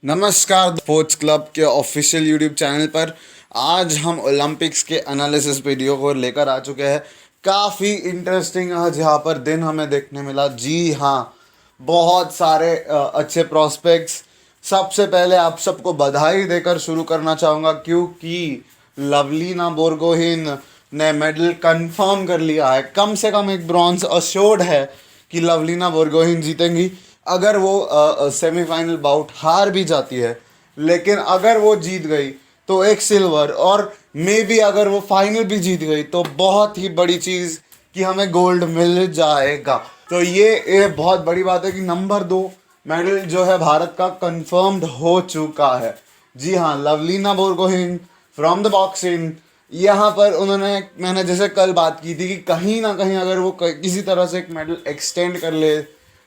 नमस्कार sports club के official YouTube channel पर आज हम ओलंपिक्स के एनालिसिस वीडियो को लेकर आ चुके हैं। काफ़ी इंटरेस्टिंग आज यहाँ पर दिन हमें देखने मिला। जी हाँ, बहुत सारे अच्छे प्रॉस्पेक्ट्स। सबसे पहले आप सबको बधाई देकर शुरू करना चाहूँगा क्योंकि लवलीना बोरगोहेन ने मेडल कंफर्म कर लिया है। कम से कम एक ब्रॉन्ज अश्योर्ड है कि लवलीना बोरगोहेन जीतेंगी। अगर वो सेमीफाइनल बाउट हार भी जाती है, लेकिन अगर वो जीत गई तो एक सिल्वर, और मे बी अगर वो फाइनल भी जीत गई तो बहुत ही बड़ी चीज़ कि हमें गोल्ड मिल जाएगा। तो ये बहुत बड़ी बात है कि नंबर 2 मेडल जो है भारत का कंफर्म्ड हो चुका है। जी हाँ, Lovlina Borgohain from the boxing. यहाँ पर उन्होंने, मैंने जैसे कल बात की थी कि कहीं ना कहीं अगर वो किसी तरह से एक मेडल एक्सटेंड कर ले,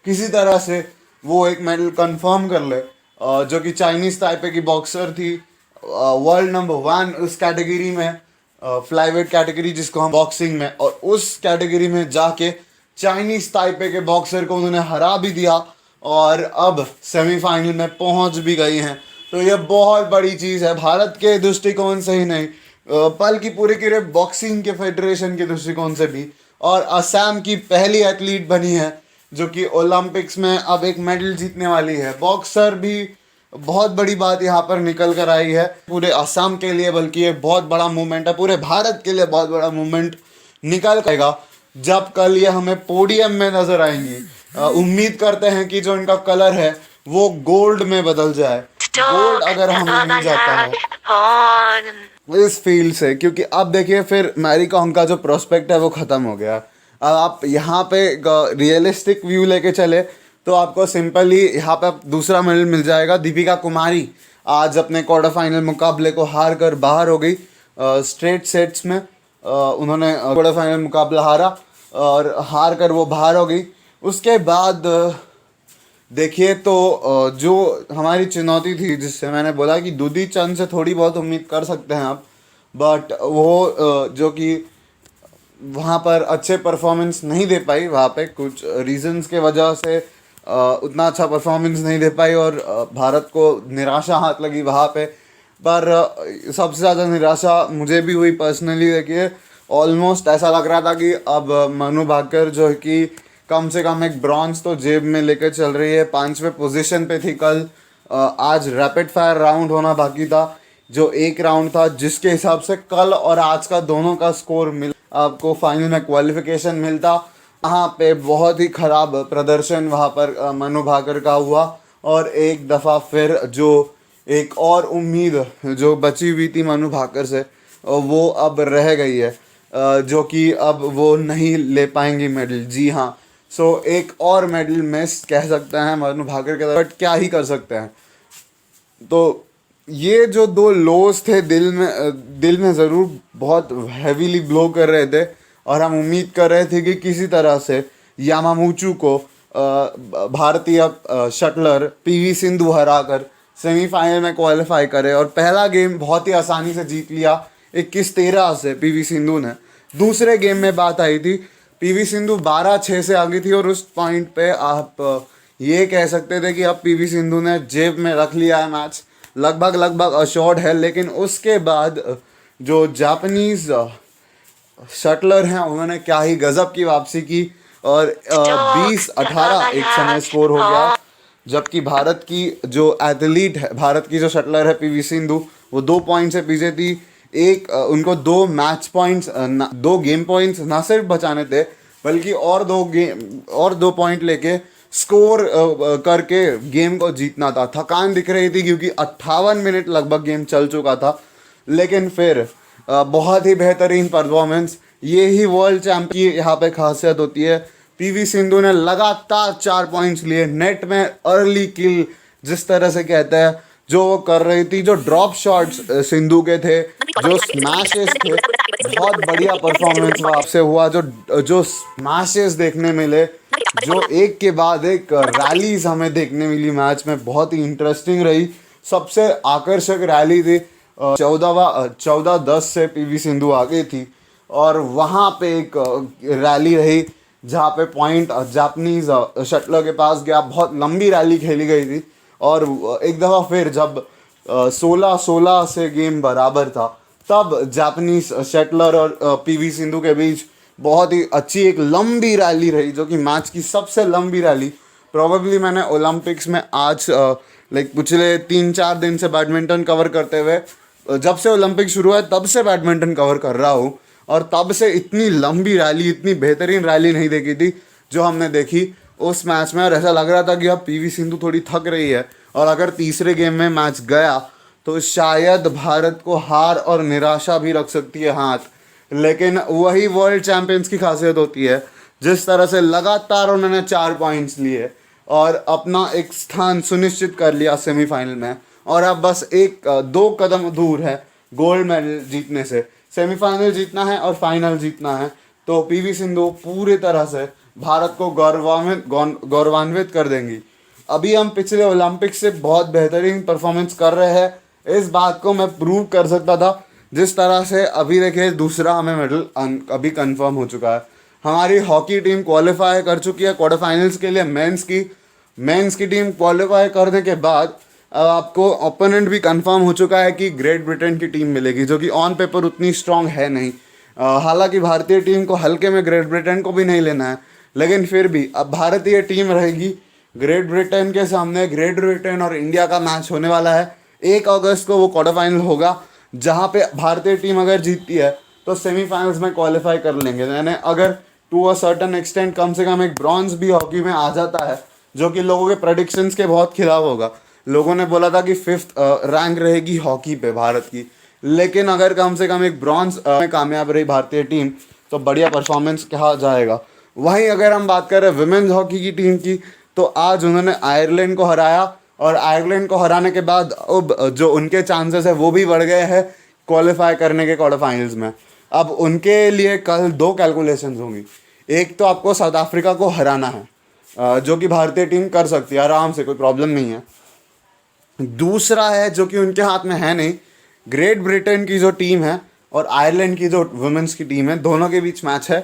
किसी तरह से वो एक मेडल कंफर्म कर ले, जो कि चाइनीज़ ताइपे की बॉक्सर थी, वर्ल्ड नंबर 1 उस कैटेगरी में, फ्लाईवेट कैटेगरी जिसको हम बॉक्सिंग में, और उस कैटेगरी में जाके चाइनीज़ ताइपे के बॉक्सर को उन्होंने हरा भी दिया और अब सेमीफाइनल में पहुंच भी गई हैं। तो ये बहुत बड़ी चीज़ है भारत के दृष्टिकोण से ही नहीं, बल्कि पूरे बॉक्सिंग के फेडरेशन के दृष्टिकोण से भी। और असम की पहली एथलीट बनी है जो कि ओलंपिक्स में अब एक मेडल जीतने वाली है। बॉक्सर भी बहुत बड़ी बात यहाँ पर निकल कर आई है पूरे असम के लिए, बल्कि ये बहुत बड़ा मूवमेंट है, पूरे भारत के लिए बहुत बड़ा मूवमेंट निकल आएगा जब कल ये हमें पोडियम में नजर आएंगी। उम्मीद करते हैं कि जो इनका कलर है वो गोल्ड में बदल जाए। गोल्ड अगर हमें मिल जाता है इस फील्ड से, क्योंकि अब देखिए फिर मैरी कॉम का जो प्रोस्पेक्ट है वो ख़त्म हो गया। अब आप यहाँ पे रियलिस्टिक व्यू लेके चले तो आपको सिंपली यहाँ पे दूसरा मेडल मिल जाएगा। दीपिका कुमारी आज अपने क्वार्टर फाइनल मुकाबले को हार कर बाहर हो गई। स्ट्रेट सेट्स में उन्होंने क्वार्टर फाइनल मुकाबला हारा और हार कर वो बाहर हो गई। उसके बाद देखिए तो जो हमारी चुनौती थी, जिससे मैंने बोला कि दूधी चंद से थोड़ी बहुत उम्मीद कर सकते हैं आप, बट वो जो कि वहाँ पर अच्छे परफॉर्मेंस नहीं दे पाई, वहाँ पे कुछ रीजंस के वजह से उतना अच्छा परफॉर्मेंस नहीं दे पाई और भारत को निराशा हाथ लगी वहाँ पे। पर सबसे ज़्यादा निराशा मुझे भी हुई पर्सनली। देखिए ऑलमोस्ट ऐसा लग रहा था कि अब मनु भाकर जो है कि कम से कम एक ब्रॉन्ज तो जेब में लेकर चल रही है। 5वें पोजीशन पे थी कल। आज रैपिड फायर राउंड होना बाकी था, जो एक राउंड था जिसके हिसाब से कल और आज का दोनों का स्कोर मिल आपको फाइनल में क्वालिफिकेशन मिलता। वहाँ पे बहुत ही ख़राब प्रदर्शन वहाँ पर मनु भाकर का हुआ और एक दफ़ा फिर जो एक और उम्मीद जो बची हुई थी मनु भाकर से वो अब रह गई है, जो कि अब वो नहीं ले पाएंगी मेडल। जी हाँ, सो एक और मेडल मिस कह सकते हैं मनु भाकर के, बट क्या ही कर सकते हैं। तो ये जो दो लोज थे दिल में ज़रूर बहुत हैवीली ब्लो कर रहे थे और हम उम्मीद कर रहे थे कि किसी तरह से यामामूचू को भारतीय शटलर पीवी सिंधु हराकर सेमीफाइनल में क्वालिफाई करे, और पहला गेम बहुत ही आसानी से जीत लिया 21-13 से पीवी सिंधु ने। दूसरे गेम में बात आई थी, पीवी सिंधु 12-6 से आगे थी और उस पॉइंट पे आप ये कह सकते थे कि अब पीवी सिंधु ने जेब में रख लिया है मैच, लगभग अशोर्ड है। लेकिन उसके बाद जो जापानीज़ शटलर हैं उन्होंने क्या ही गज़ब की वापसी की और 20-18 एक समय स्कोर हो गया। जबकि भारत की जो एथलीट है, भारत की जो शटलर है पीवी सिंधु, वो 2 पॉइंट से पीछे थी। एक उनको 2 मैच पॉइंट्स 2 गेम पॉइंट्स ना सिर्फ बचाने थे, बल्कि और 2 पॉइंट लेके स्कोर करके गेम को जीतना था। थकान दिख रही थी क्योंकि 58 मिनट लगभग गेम चल चुका था, लेकिन फिर बहुत ही बेहतरीन परफॉर्मेंस। ये ही वर्ल्ड चैंपियन की यहाँ पे खासियत होती है। पीवी सिंधु ने लगातार 4 पॉइंट्स लिए, नेट में अर्ली किल जिस तरह से कहते हैं जो वो कर रही थी, जो ड्रॉप शॉट्स सिंधु के थे, जो स्मैशेस थे, बहुत बढ़िया परफॉर्मेंस वहाँ से हुआ। जो स्मैशेस देखने मिले, जो एक के बाद एक रैलीज हमें देखने मिली मैच में, बहुत ही इंटरेस्टिंग रही। सबसे आकर्षक रैली थी 14-10 से पीवी सिंधु आगे थी और वहाँ पे एक रैली रही जहाँ पे पॉइंट जापानीज शटलर के पास गया। बहुत लंबी रैली खेली गई थी और एक दफ़ा फिर जब 16-16 से गेम बराबर था, तब जापानीज शटलर और पीवी सिंधु के बीच बहुत ही अच्छी एक लंबी रैली रही, जो कि मैच की सबसे लंबी रैली प्रोबेबली मैंने ओलंपिक्स में आज लाइक पिछले 3-4 दिन से बैडमिंटन कवर करते हुए, जब से ओलंपिक शुरू हुआ है तब से बैडमिंटन कवर कर रहा हूँ, और तब से इतनी लंबी रैली, इतनी बेहतरीन रैली नहीं देखी थी जो हमने देखी उस मैच में। और ऐसा लग रहा था कि अब पीवी सिंधु थोड़ी थक रही है, और अगर तीसरे गेम में मैच गया तो शायद भारत को हार और निराशा भी रख सकती है हाथ। लेकिन वही वर्ल्ड चैंपियंस की खासियत होती है, जिस तरह से लगातार उन्होंने 4 पॉइंट्स लिए और अपना एक स्थान सुनिश्चित कर लिया सेमीफाइनल में, और अब बस 1-2 कदम दूर है गोल्ड मेडल जीतने से। सेमीफाइनल जीतना है और फाइनल जीतना है, तो पीवी सिंधु पूरी तरह से भारत को गौरवान्वित कर देंगी। अभी हम पिछले ओलंपिक से बहुत बेहतरीन परफॉर्मेंस कर रहे हैं, इस बात को मैं प्रूव कर सकता था जिस तरह से अभी देखिए दूसरा हमें मेडल अभी कंफर्म हो चुका है। हमारी हॉकी टीम क्वालिफाई कर चुकी है क्वार्टर फाइनल्स के लिए। मेंस की टीम क्वालिफाई करने के बाद अब आपको ओपोनेंट भी कंफर्म हो चुका है कि ग्रेट ब्रिटेन की टीम मिलेगी, जो कि ऑन पेपर उतनी स्ट्रांग है नहीं। हालांकि भारतीय टीम को हल्के में ग्रेट ब्रिटेन को भी नहीं लेना है, लेकिन फिर भी अब भारतीय टीम रहेगी ग्रेट ब्रिटेन के सामने। ग्रेट ब्रिटेन और इंडिया का मैच होने वाला है 1 अगस्त को, वो क्वार्टर फाइनल होगा, जहाँ पे भारतीय टीम अगर जीतती है तो सेमीफाइनल्स में क्वालिफाई कर लेंगे। यानी अगर टू अ सर्टन एक्सटेंट कम से कम एक ब्रॉन्ज भी हॉकी में आ जाता है, जो कि लोगों के प्रेडिक्शंस के बहुत खिलाफ होगा। लोगों ने बोला था कि 5th रैंक रहेगी हॉकी पे भारत की, लेकिन अगर कम से कम एक ब्रॉन्ज में कामयाब रही भारतीय टीम तो बढ़िया परफॉर्मेंस कहा जाएगा। वहीं अगर हम बात करें विमेंस हॉकी की टीम की, तो आज उन्होंने आयरलैंड को हराया, और आयरलैंड को हराने के बाद अब जो उनके चांसेस है वो भी बढ़ गए हैं क्वालिफाई करने के क्वार्टर फाइनल्स में। अब उनके लिए कल 2 कैलकुलेशंस होंगी। एक तो आपको साउथ अफ्रीका को हराना है, जो कि भारतीय टीम कर सकती है आराम से, कोई प्रॉब्लम नहीं है। दूसरा है जो कि उनके हाथ में है नहीं, ग्रेट ब्रिटेन की जो टीम है और आयरलैंड की जो वुमेंस की टीम है, दोनों के बीच मैच है।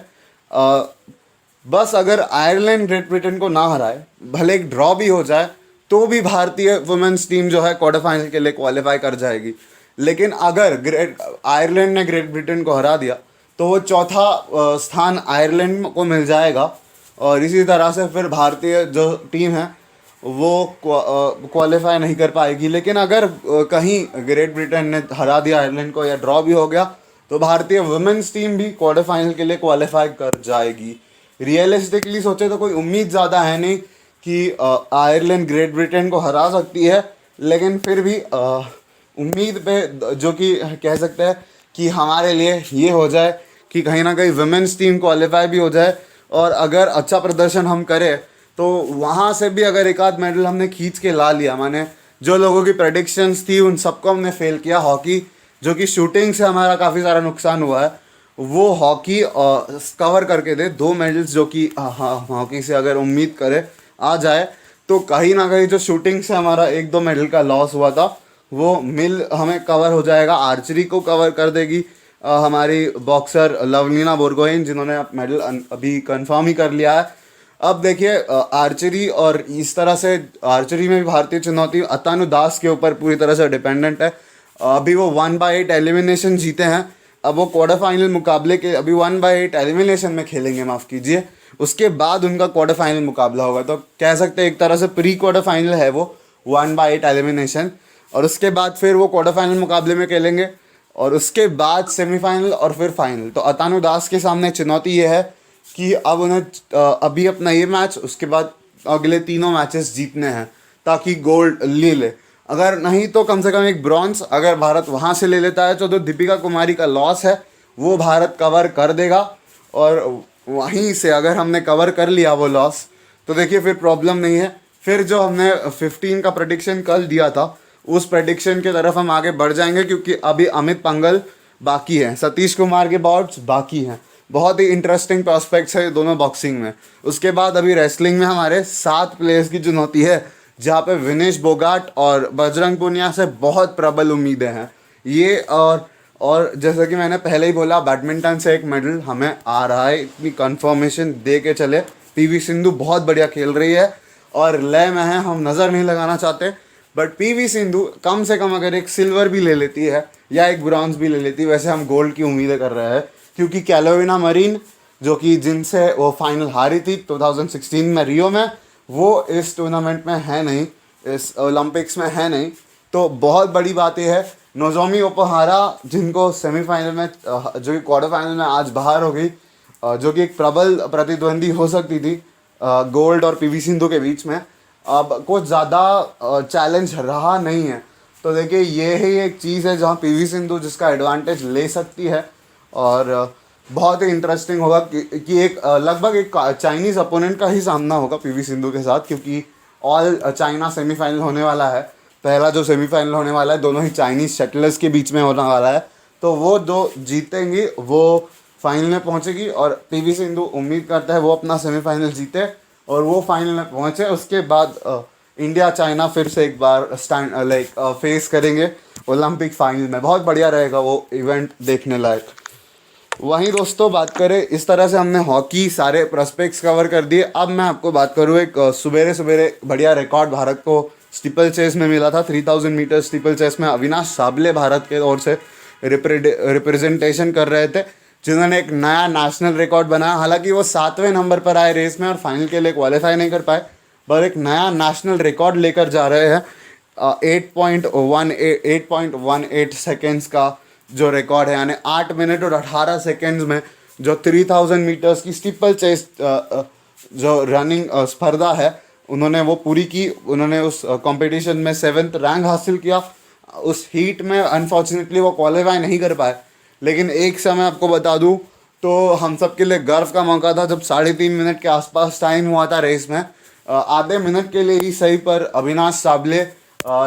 बस अगर आयरलैंड ग्रेट ब्रिटेन को ना हराए, भले एक ड्रॉ भी हो जाए, तो भी भारतीय वुमेंस टीम जो है क्वार्टर फाइनल के लिए क्वालिफाई कर जाएगी। लेकिन अगर आयरलैंड ने ग्रेट ब्रिटेन को हरा दिया तो वो चौथा स्थान आयरलैंड को मिल जाएगा, और इसी तरह से फिर भारतीय जो टीम है वो क्वालिफाई नहीं कर पाएगी। लेकिन अगर कहीं ग्रेट ब्रिटेन ने हरा दिया आयरलैंड को या ड्रॉ भी हो गया, तो भारतीय वुमेन्स टीम भी क्वार्टर फाइनल के लिए क्वालिफाई कर जाएगी। रियलिस्टिकली सोचे तो कोई उम्मीद ज़्यादा है नहीं कि आयरलैंड ग्रेट ब्रिटेन को हरा सकती है, लेकिन फिर भी उम्मीद पे जो कि कह सकते हैं कि हमारे लिए ये हो जाए कि कहीं ना कहीं वुमेन्स टीम क्वालिफाई भी हो जाए, और अगर अच्छा प्रदर्शन हम करें तो वहाँ से भी अगर एक आध मेडल हमने खींच के ला लिया, माने जो लोगों की प्रेडिक्शंस थी उन सबको हमने फेल किया। हॉकी जो कि शूटिंग से हमारा काफ़ी सारा नुकसान हुआ है, वो हॉकी कवर करके दे 2 मेडल्स, जो कि हॉकी से अगर उम्मीद करे आ जाए, तो कहीं ना कहीं जो शूटिंग से हमारा 1-2 मेडल का लॉस हुआ था वो हमें कवर हो जाएगा। आर्चरी को कवर कर देगी हमारी बॉक्सर लवलीना बोरगोहेन, जिन्होंने मेडल अभी कंफर्म ही कर लिया है। अब देखिए आर्चरी, और इस तरह से आर्चरी में भी भारतीय चुनौती अतानु दास के ऊपर पूरी तरह से डिपेंडेंट है। अभी वो 1/8 एलिमिनेशन जीते हैं, अब वो क्वार्टर फाइनल मुकाबले के अभी 1/8 एलिमिनेशन में खेलेंगे, माफ़ कीजिए, उसके बाद उनका क्वार्टर फाइनल मुकाबला होगा। तो कह सकते हैं एक तरह से प्री क्वार्टर फाइनल है वो 1/8 एलिमिनेशन, और उसके बाद फिर वो क्वार्टर फाइनल मुकाबले में खेलेंगे, और उसके बाद सेमीफाइनल और फिर फाइनल। तो अतानु दास के सामने चुनौती ये है कि अब उन्हें अभी अपना ये मैच, उसके बाद अगले 3 मैचेस जीतने हैं ताकि गोल्ड ले ले। अगर नहीं तो कम से कम एक ब्रॉन्ज अगर भारत वहाँ से ले लेता है तो दीपिका कुमारी का लॉस है वो भारत कवर कर देगा, और वहीं से अगर हमने कवर कर लिया वो लॉस तो देखिए फिर प्रॉब्लम नहीं है। फिर जो हमने 15 का प्रेडिक्शन कल दिया था उस प्रेडिक्शन की तरफ हम आगे बढ़ जाएंगे, क्योंकि अभी अमित पंघल बाकी हैं, सतीश कुमार के बॉट्स बाकी हैं। बहुत ही इंटरेस्टिंग प्रॉस्पेक्ट्स है दोनों बॉक्सिंग में। उसके बाद अभी रेसलिंग में हमारे 7 प्लेयर्स की चुनौती है, जहाँ पे विनेश बोगाट और बजरंग पुनिया से बहुत प्रबल उम्मीदें हैं ये। और जैसा कि मैंने पहले ही बोला, बैडमिंटन से एक मेडल हमें आ रहा है, इतनी कंफर्मेशन दे के चले। पीवी सिंधु बहुत बढ़िया खेल रही है और लय में है, हम नज़र नहीं लगाना चाहते, बट पीवी सिंधु कम से कम अगर एक सिल्वर भी ले लेती है या एक ब्रॉन्ज भी ले लेती है, वैसे हम गोल्ड की उम्मीदें कर रहे हैं, क्योंकि कैरोलिना मरीन जो कि जिनसे वो फाइनल हारी थी 2016 में रियो में, वो इस टूर्नामेंट में है नहीं, इस ओलंपिक्स में है नहीं। तो बहुत बड़ी बात यह है, नोजोमी ओकुहारा जिनको सेमीफाइनल में जो कि क्वार्टर फाइनल में आज बाहर हो गई, जो कि एक प्रबल प्रतिद्वंदी हो सकती थी गोल्ड और पीवी सिंधु के बीच में, अब कुछ ज़्यादा चैलेंज रहा नहीं है। तो देखिए ये ही एक चीज़ है जहाँ पीवी सिंधु जिसका एडवांटेज ले सकती है, और बहुत ही इंटरेस्टिंग होगा कि एक लगभग एक चाइनीज़ अपोनेंट का ही सामना होगा पीवी सिंधु के साथ, क्योंकि ऑल चाइना सेमीफाइनल होने वाला है। पहला जो सेमीफाइनल होने वाला है दोनों ही चाइनीज़ शटलर्स के बीच में होने वाला है, तो वो जो जीतेंगी वो फाइनल में पहुंचेगी, और पीवी सिंधु उम्मीद करता है वो अपना सेमीफाइनल जीते और वो फाइनल में पहुंचे। उसके बाद इंडिया चाइना फिर से एक बार फेस करेंगे ओलंपिक फाइनल में। बहुत बढ़िया रहेगा वो इवेंट देखने लायक। वहीं दोस्तों बात करें, इस तरह से हमने हॉकी सारे प्रोस्पेक्ट्स कवर कर दिए। अब मैं आपको बात करूँ एक सुबेरे सुबेरे बढ़िया रिकॉर्ड भारत को स्टीपल चेस में मिला था। 3000 मीटर स्टीपल चेस में अविनाश साबले भारत के ओर से रिप्रेजेंटेशन कर रहे थे, जिन्होंने एक नया नेशनल रिकॉर्ड बनाया। हालांकि वो 7वें नंबर पर आए रेस में और फाइनल के लिए क्वालिफाई नहीं कर पाए, पर एक नया नेशनल रिकॉर्ड लेकर जा रहे हैं। 8.18 सेकेंड्स का जो रिकॉर्ड है, यानी 8 मिनट और 18 सेकेंड्स में जो 3000 मीटर्स की स्टीपल चेस जो रनिंग स्पर्धा है उन्होंने वो पूरी की। उन्होंने उस कंपटीशन में 7th रैंक हासिल किया। उस हीट में अनफॉर्चुनेटली वो क्वालिफाई नहीं कर पाए, लेकिन एक समय आपको बता दूं तो हम सब के लिए गर्व का मौका था जब 3.5 मिनट के आसपास टाइम हुआ था रेस में। आधे मिनट के लिए ही सही, पर अविनाश साबले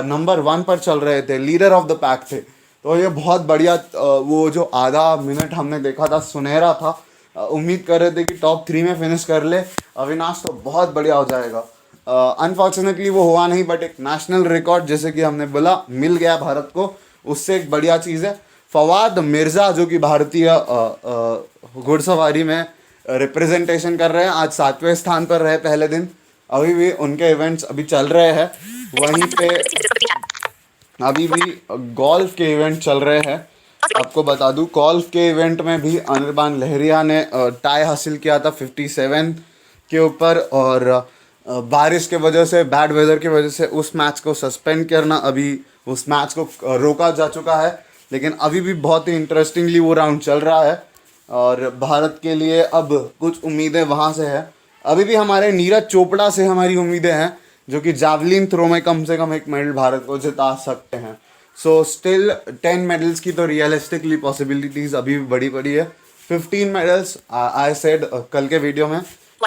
नंबर 1 पर चल रहे थे, लीडर ऑफ द पैक थे। तो ये बहुत बढ़िया वो जो आधा मिनट हमने देखा था सुनहरा था। उम्मीद कर रहे थे कि टॉप 3 में फिनिश कर ले अविनाश तो बहुत बढ़िया हो जाएगा। अनफॉर्चुनेटली वो हुआ नहीं, बट एक नेशनल रिकॉर्ड जैसे कि हमने बोला मिल गया भारत को, उससे एक बढ़िया चीज़ है। फवाद मिर्ज़ा जो कि भारतीय घुड़सवारी में रिप्रेजेंटेशन कर रहे हैं, आज 7वें स्थान पर रहे पहले दिन। अभी भी उनके इवेंट्स अभी चल रहे हैं। वहीं पे अभी भी गोल्फ के इवेंट चल रहे हैं। आपको बता दूं गोल्फ के इवेंट में भी अनिर्बान लहरिया ने टाई हासिल किया था 57 के ऊपर, और बारिश के वजह से, बैड वेदर की वजह से उस मैच को सस्पेंड करना, अभी उस मैच को रोका जा चुका है। लेकिन अभी भी बहुत ही इंटरेस्टिंगली वो राउंड चल रहा है, और भारत के लिए अब कुछ उम्मीदें वहाँ से है। अभी भी हमारे नीरज चोपड़ा से हमारी उम्मीदें हैं, जो कि जावलिन थ्रो में कम से कम एक मेडल भारत को जिता सकते हैं। सो स्टिल 10 मेडल्स की तो रियलिस्टिकली पॉसिबिलिटीज़ अभी भी बड़ी बड़ी है। 15 मेडल्स आई सेड कल के वीडियो में।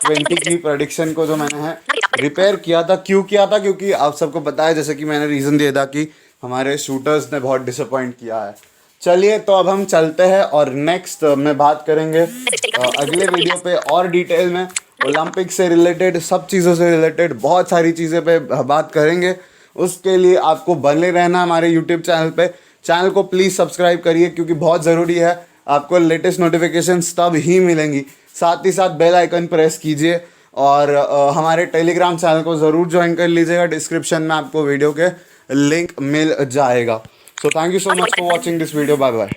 20 की प्रेडिक्शन को जो मैंने है रिपेयर किया था, क्यों किया था, क्योंकि आप सबको पता है, जैसे कि मैंने रीज़न दिया था कि हमारे शूटर्स ने बहुत डिसअपॉइंट किया है। चलिए तो अब हम चलते हैं और नेक्स्ट में बात करेंगे अगले वीडियो पे और डिटेल में ओलंपिक से रिलेटेड, सब चीज़ों से रिलेटेड बहुत सारी चीज़ें पे बात करेंगे। उसके लिए आपको बने रहना हमारे यूट्यूब चैनल पे। चैनल को प्लीज़ सब्सक्राइब करिए, क्योंकि बहुत ज़रूरी है, आपको लेटेस्ट नोटिफिकेशंस तब ही मिलेंगी। साथ ही साथ बेल आइकन प्रेस कीजिए, और हमारे टेलीग्राम चैनल को ज़रूर ज्वाइन कर लीजिएगा। डिस्क्रिप्शन में आपको वीडियो के लिंक मिल जाएगा। So thank you so much for watching this video. Bye bye.